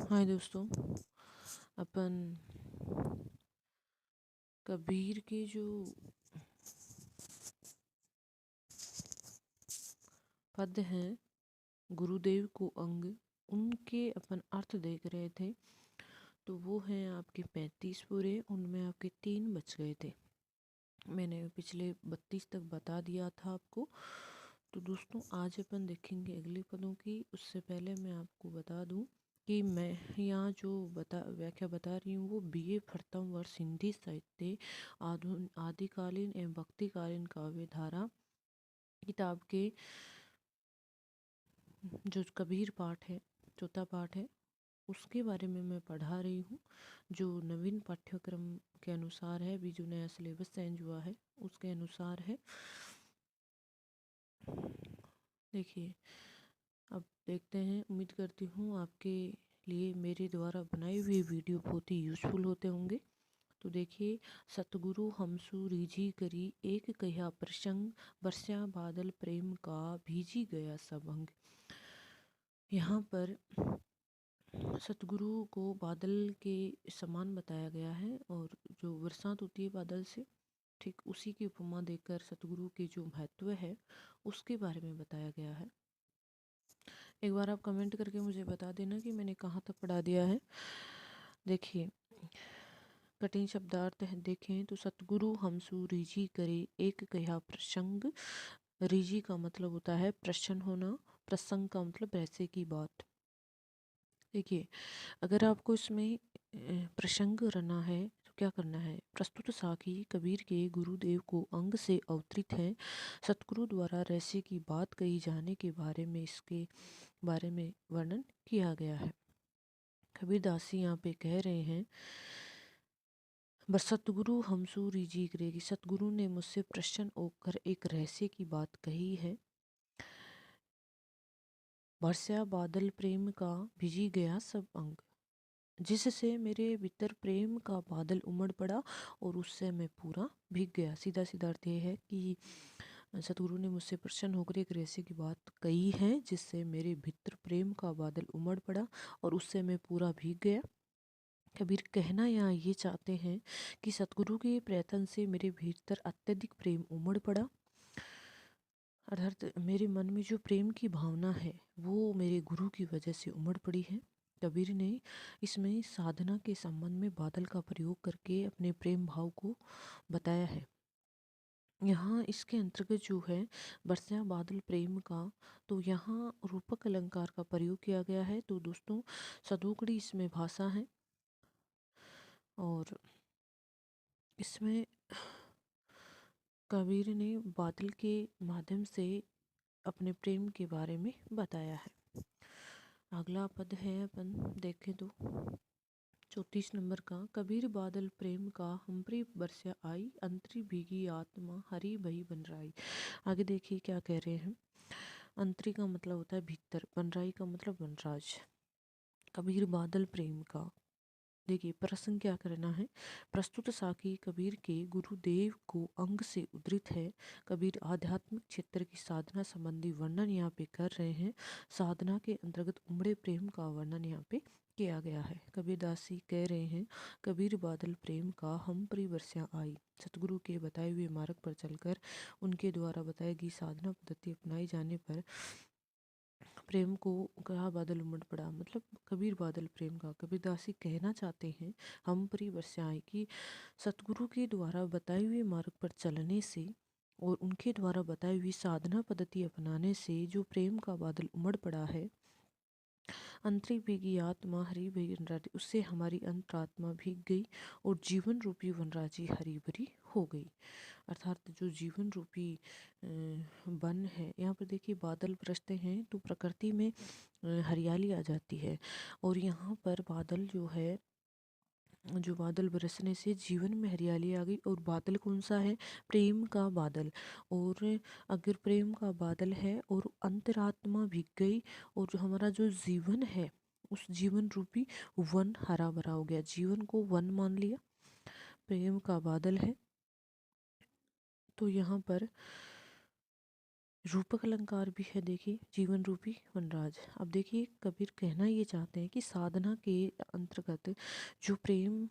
हाय दोस्तों। अपन कबीर के जो पद हैं, गुरुदेव को अंग, उनके अपन अर्थ देख रहे थे। तो वो हैं आपके 35 पूरे, उनमें आपके 3 बच गए थे। मैंने पिछले 32 तक बता दिया था आपको। तो दोस्तों आज अपन देखेंगे अगले पदों की। उससे पहले मैं आपको बता दूं कि मैं यहाँ जो व्याख्या बता रही हूँ वो बीए प्रथम वर्ष हिंदी साहित्य आदिकालीन एवं भक्तिकालीन काव्य धारा किताब के जो कबीर पाठ है, चौथा पाठ है, उसके बारे में मैं पढ़ा रही हूँ। जो नवीन पाठ्यक्रम के अनुसार है, अभी जो नया सिलेबस चेंज हुआ है उसके अनुसार है। देखिए, अब देखते हैं। उम्मीद करती हूँ आपके लिए मेरे द्वारा बनाई हुई वीडियो बहुत ही यूज़फुल होते होंगे। तो देखिए, सतगुरु हमसु रीझी करी एक कहा प्रसंग, बरस्या बादल प्रेम का भीजी गया सब अंग। यहाँ पर सतगुरु को बादल के समान बताया गया है, और जो बरसात होती है बादल से, ठीक उसी की उपमा देकर सतगुरु के जो महत्व है उसके बारे में बताया गया है। एक बार आप कमेंट करके मुझे बता देना कि मैंने कहाँ तक पढ़ा दिया है। देखिए, कठिन शब्दार्थ है, देखें तो सतगुरु हमसु रीझी करे एक कहा प्रसंग। रीझी का मतलब होता है प्रसन्न होना, प्रसंग का मतलब रहस्य की बात। देखिए, अगर आपको इसमें प्रसंग करना है तो क्या करना है। प्रस्तुत साखी कबीर के गुरुदेव को अंग से अवतरित है। सतगुरु द्वारा रहस्य की बात कही जाने के बारे में इसके बारे में वर्णन किया गया है। कबीरदास जी यहाँ पे कह रहे हैं, बर सतगुरु हमसु रीझी करेगी, सतगुरु ने मुझसे प्रसन्न होकर एक रहस्य की बात कही है। बरसा बादल प्रेम का भिजी गया सब अंग, जिससे मेरे भीतर प्रेम का बादल उमड़ पड़ा और उससे मैं पूरा भीग गया। सीधा सीधा अर्थ ये है कि सतगुरु ने मुझसे प्रसन्न होकर एक रहस्य की बात कही है, जिससे मेरे भीतर प्रेम का बादल उमड़ पड़ा और उससे मैं पूरा भीग गया। कबीर कहना यहाँ ये चाहते हैं कि सतगुरु के प्रयत्न से मेरे भीतर अत्यधिक प्रेम उमड़ पड़ा, अर्थात मेरे मन में जो प्रेम की भावना है वो मेरे गुरु की वजह से उमड़ पड़ी है। कबीर ने इसमें साधना के संबंध में बादल का प्रयोग करके अपने प्रेम भाव को बताया है। यहाँ इसके अंतर्गत जो है बरसा बादल प्रेम का, तो यहाँ रूपक अलंकार का प्रयोग किया गया है। तो दोस्तों, सदोकड़ी इसमें भाषा है और इसमें कबीर ने बादल के माध्यम से अपने प्रेम के बारे में बताया है। अगला पद है, अपन देखें तो 34 नंबर का, कबीर बादल प्रेम का हमप्री बरसा आई, अंतरी भीगी आत्मा हरी भई बनराई। आगे देखिए क्या कह रहे हैं। अंतरी का मतलब होता है भीतर, बनराई का मतलब वनराज। कबीर बादल प्रेम का, देखिए प्रसंग क्या करना है। प्रस्तुत साखी कबीर के गुरुदेव को अंग से उद्धृत है। कबीर आध्यात्मिक क्षेत्र की साधना संबंधी वर्णन यहाँ पे कर रहे हैं। साधना के अंतर्गत उमड़े प्रेम का वर्णन यहाँ पे किया गया है। कबीरदास जी कह रहे हैं, कबीर बादल प्रेम का हम परिवर्ष्या आई। सतगुरु के बताए हुए मार्ग पर चलकर उनके द्वारा बताई गई साधना पद्धति अपनाई जाने पर प्रेम को कहा बादल उमड़ पड़ा, मतलब कबीर बादल प्रेम का। कबीरदास जी कहना चाहते हैं हम परिवर्ष्याएं कि सतगुरु के द्वारा बताए हुए मार्ग पर चलने से और उनके द्वारा बताई हुई साधना पद्धति अपनाने से जो प्रेम का बादल उमड़ पड़ा है, अंतरी भीगी आत्मा हरी भरी वनराजी, उससे हमारी अंतरात्मा भीग गई और जीवन रूपी वनराजी हरी भरी हो गई। अर्थात जो जीवन रूपी वन है, यहाँ पर देखिए बादल बरसते हैं तो प्रकृति में हरियाली आ जाती है, और यहाँ पर बादल जो है, जो बादल बरसने से जीवन में हरियाली आ गई। और बादल कौन सा है, प्रेम का बादल। और अगर प्रेम का बादल है और अंतरात्मा भीग गई, और जो हमारा जो जीवन है उस जीवन रूपी वन हरा भरा हो गया, जीवन को वन मान लिया, प्रेम का बादल है। तो यहाँ पर रूपक अलंकार भी है, देखिए जीवन रूपी वनराज। अब देखिए कबीर कहना ये चाहते हैं कि साधना के अंतर्गत जो प्रेम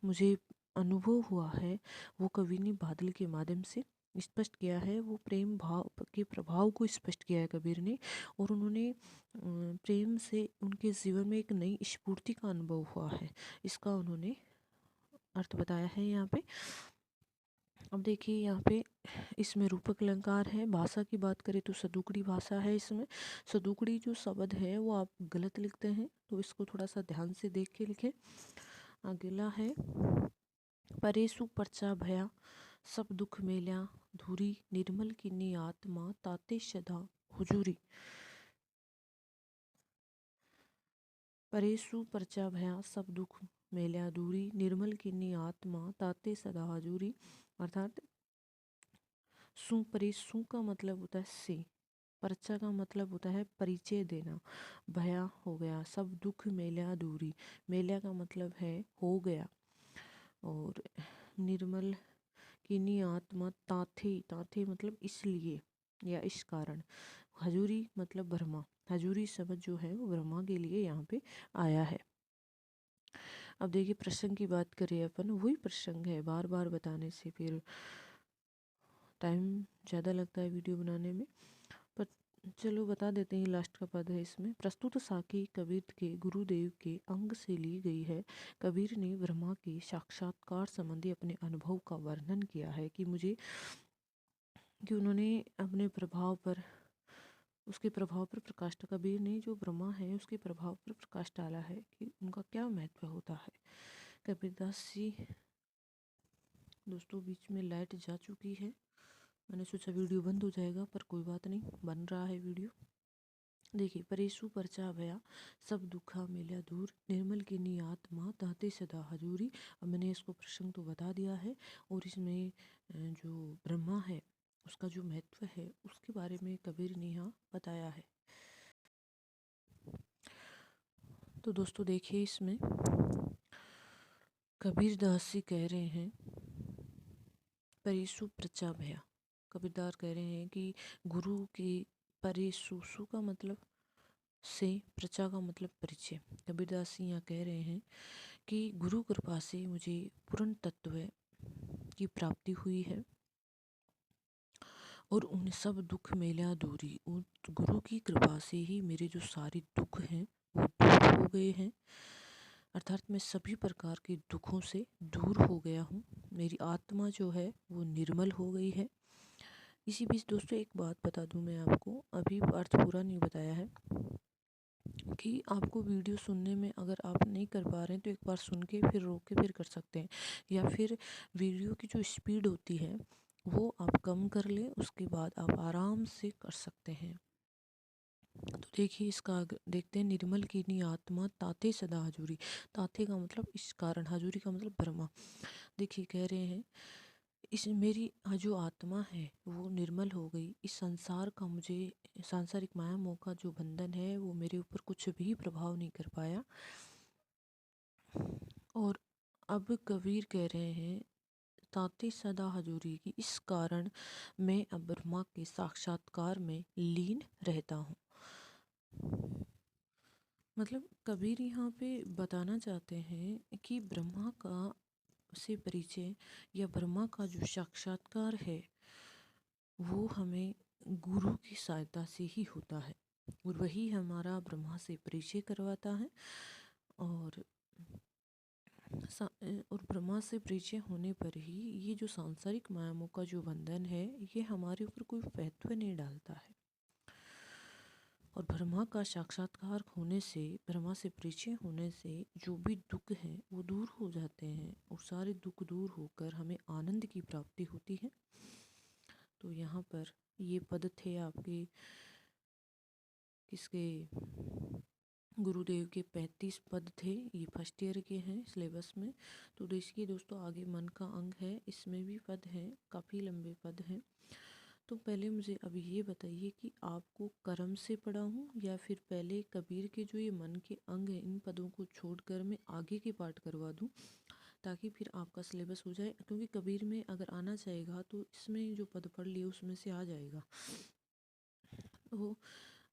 मुझे अनुभव हुआ है वो कवि ने बादल के माध्यम से स्पष्ट किया है। वो प्रेम भाव के प्रभाव को स्पष्ट किया है कबीर ने, और उन्होंने प्रेम से उनके जीवन में एक नई स्फूर्ति का अनुभव हुआ है, इसका उन्होंने अर्थ बताया है यहाँ पे। अब देखिए यहाँ पे इसमें रूपक अलंकार है। भाषा की बात करें तो सदुकड़ी भाषा है। इसमें सदुकड़ी जो शब्द है वो आप गलत लिखते हैं, तो इसको थोड़ा सा ध्यान से देख के लिखें। अगला है परेशु परचा भया सब दुख मेल्या धूरी निर्मल किन्नी आत्मा ताते सदा हुजूरी। परेशु परचा भया सब दुख मेल्या दूरी निर्मल किन्नी आत्मा ताते सदा हजूरी। अर्थात सु परेशु का मतलब होता है से, परचा का मतलब होता है परिचय देना, भया हो गया, सब दुख मेल्या दूरी, मेल्या का मतलब है हो गया, और निर्मल किन्नी आत्मा ताथे, ताथे मतलब इसलिए या इस कारण, हजूरी मतलब ब्रह्मा, हजूरी शब्द जो है वो ब्रह्मा के लिए यहाँ पे आया है। अब देखिए प्रसंग की बात करें अपन, वही प्रसंग है, बार बार बताने से फिर टाइम ज़्यादा लगता है वीडियो बनाने में, पर चलो बता देते हैं। लास्ट का पद है इसमें, प्रस्तुत साखी कबीर के गुरुदेव के अंग से ली गई है। कबीर ने ब्रह्मा के साक्षात्कार संबंधी अपने अनुभव का वर्णन किया है कि मुझे, कि उन्होंने अपने प्रभाव पर, उसके प्रभाव पर प्रकाश, कबीर ने जो ब्रह्मा है उसके प्रभाव पर प्रकाश डाला है कि उनका क्या महत्व होता है। कबीरदास जी, दोस्तों बीच में लाइट जा चुकी है, मैंने सोचा वीडियो बंद हो जाएगा, पर कोई बात नहीं, बन रहा है वीडियो। देखिए परेशु परचा भया सब दुखा मिला दूर निर्मल की नी आत्मा ताते सदा हजूरी। अब मैंने इसको प्रसंग तो बता दिया है, और इसमें जो ब्रह्मा है उसका जो महत्व है उसके बारे में कबीर ने यहाँ बताया है। तो दोस्तों देखिए इसमें कबीरदास जी कह रहे हैं परेशु प्रचा भया, कबीरदास कह रहे हैं कि गुरु की परेशु, सु का मतलब से, प्रचा का मतलब परिचय। कबीरदास जी यहाँ कह रहे हैं कि गुरु कृपा से मुझे पूर्ण तत्व की प्राप्ति हुई है, और उन सब दुख मेला दूरी, उन गुरु की कृपा से ही मेरे जो सारे दुख हैं वो दूर हो गए हैं, अर्थात मैं सभी प्रकार के दुखों से दूर हो गया हूँ, मेरी आत्मा जो है वो निर्मल हो गई है। इसी बीच दोस्तों एक बात बता दूं मैं आपको, अभी अर्थ पूरा नहीं बताया है, कि आपको वीडियो सुनने में अगर आप नहीं कर पा रहे हैं तो एक बार सुन के फिर रोक के फिर कर सकते हैं, या फिर वीडियो की जो स्पीड होती है वो आप कम कर लें, उसके बाद आप आराम से कर सकते हैं। तो देखिए इसका देखते हैं, निर्मल कीनी आत्मा ताते सदा हजूरी, ताते का मतलब इस कारण, हजूरी का मतलब ब्रह्मा। देखिए कह रहे हैं इस मेरी जो आत्मा है वो निर्मल हो गई, इस संसार का, मुझे सांसारिक माया मोह का जो बंधन है वो मेरे ऊपर कुछ भी प्रभाव नहीं कर पाया। और अब कबीर कह रहे हैं ताते सदा हजूरी की, इस कारण मैं अब ब्रह्मा के साक्षात्कार में लीन रहता हूँ। मतलब कबीर यहाँ पे बताना चाहते हैं कि ब्रह्मा का से परिचय या ब्रह्मा का जो साक्षात्कार है वो हमें गुरु की सहायता से ही होता है, और वही हमारा ब्रह्मा से परिचय करवाता है। और और ब्रह्मा से परिचय होने पर ही ये जो सांसारिक मायामों का जो बंधन है ये हमारे ऊपर कोई महत्व नहीं डालता है, और ब्रह्मा का साक्षात्कार होने से, ब्रह्मा से परिचय होने से जो भी दुख हैं वो दूर हो जाते हैं, और सारे दुख दूर होकर हमें आनंद की प्राप्ति होती है। तो यहाँ पर ये पद थे आपके किसके, गुरुदेव के 35 पद थे, ये फर्स्ट ईयर के हैं सिलेबस में। तो देखिए दोस्तों आगे मन का अंग है, इसमें भी पद हैं, काफ़ी लंबे पद हैं। तो पहले मुझे अभी ये बताइए कि आपको कर्म से पढ़ाऊँ या फिर पहले कबीर के जो ये मन के अंग हैं इन पदों को छोड़कर मैं आगे के पार्ट करवा दूँ, ताकि फिर आपका सिलेबस हो जाए, क्योंकि कबीर में अगर आना चाहेगा तो इसमें जो पद पढ़ लिए उसमें से आ जाएगा। तो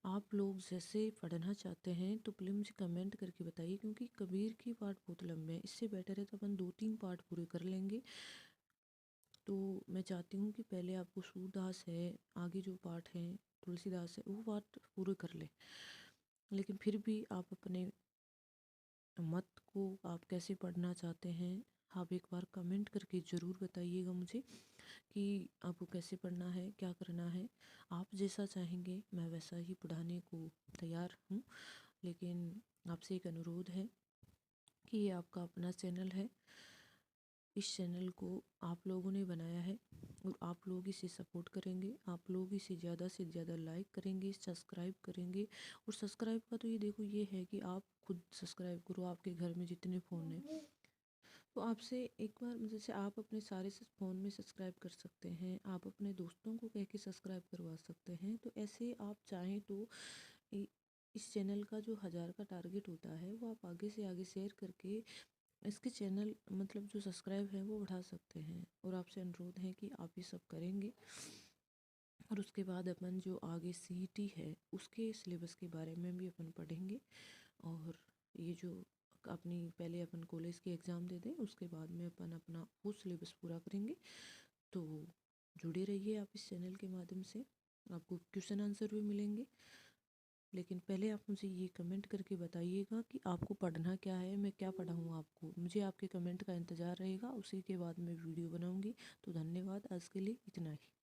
आप लोग जैसे पढ़ना चाहते हैं तो प्लीज़ मुझे कमेंट करके बताइए, क्योंकि कबीर की पार्ट बहुत लंबे हैं, इससे बेटर है तो अपन 2-3 पार्ट पूरे कर लेंगे। तो मैं चाहती हूँ कि पहले आपको सूरदास है, आगे जो पार्ट हैं तुलसीदास है, वो पार्ट पूरे कर लें। लेकिन फिर भी आप अपने मत को आप कैसे पढ़ना चाहते हैं, आप एक बार कमेंट करके ज़रूर बताइएगा मुझे कि आपको कैसे पढ़ना है, क्या करना है। आप जैसा चाहेंगे मैं वैसा ही पढ़ाने को तैयार हूँ। लेकिन आपसे एक अनुरोध है कि ये आपका अपना चैनल है, इस चैनल को आप लोगों ने बनाया है और आप लोग इसे सपोर्ट करेंगे, आप लोग इसे ज़्यादा से ज़्यादा लाइक करेंगे, सब्सक्राइब करेंगे। और सब्सक्राइब का तो ये देखो ये है कि आप खुद सब्सक्राइब करो, आपके घर में जितने फ़ोन हैं तो आपसे एक बार जैसे आप अपने सारे फ़ोन में सब्सक्राइब कर सकते हैं, आप अपने दोस्तों को कह के सब्सक्राइब करवा सकते हैं। तो ऐसे आप चाहें तो इ- इस चैनल का जो 1000 का टारगेट होता है वो आप आगे से आगे शेयर करके इसके चैनल मतलब जो सब्सक्राइब है वो बढ़ा सकते हैं। और आपसे अनुरोध है कि आप ये सब करेंगे। और उसके बाद अपन जो आगे सीईटी है उसके सिलेबस के बारे में भी अपन पढ़ेंगे। और ये जो अपनी पहले अपन कॉलेज के एग्ज़ाम दे दें, उसके बाद में अपन अपना वो सिलेबस पूरा करेंगे। तो जुड़े रहिए आप इस चैनल के माध्यम से, आपको क्वेश्चन आंसर भी मिलेंगे। लेकिन पहले आप मुझे ये कमेंट करके बताइएगा कि आपको पढ़ना क्या है, मैं क्या पढ़ाऊँ आपको। मुझे आपके कमेंट का इंतज़ार रहेगा, उसी के बाद मैं वीडियो बनाऊँगी। तो धन्यवाद, आज के लिए इतना ही।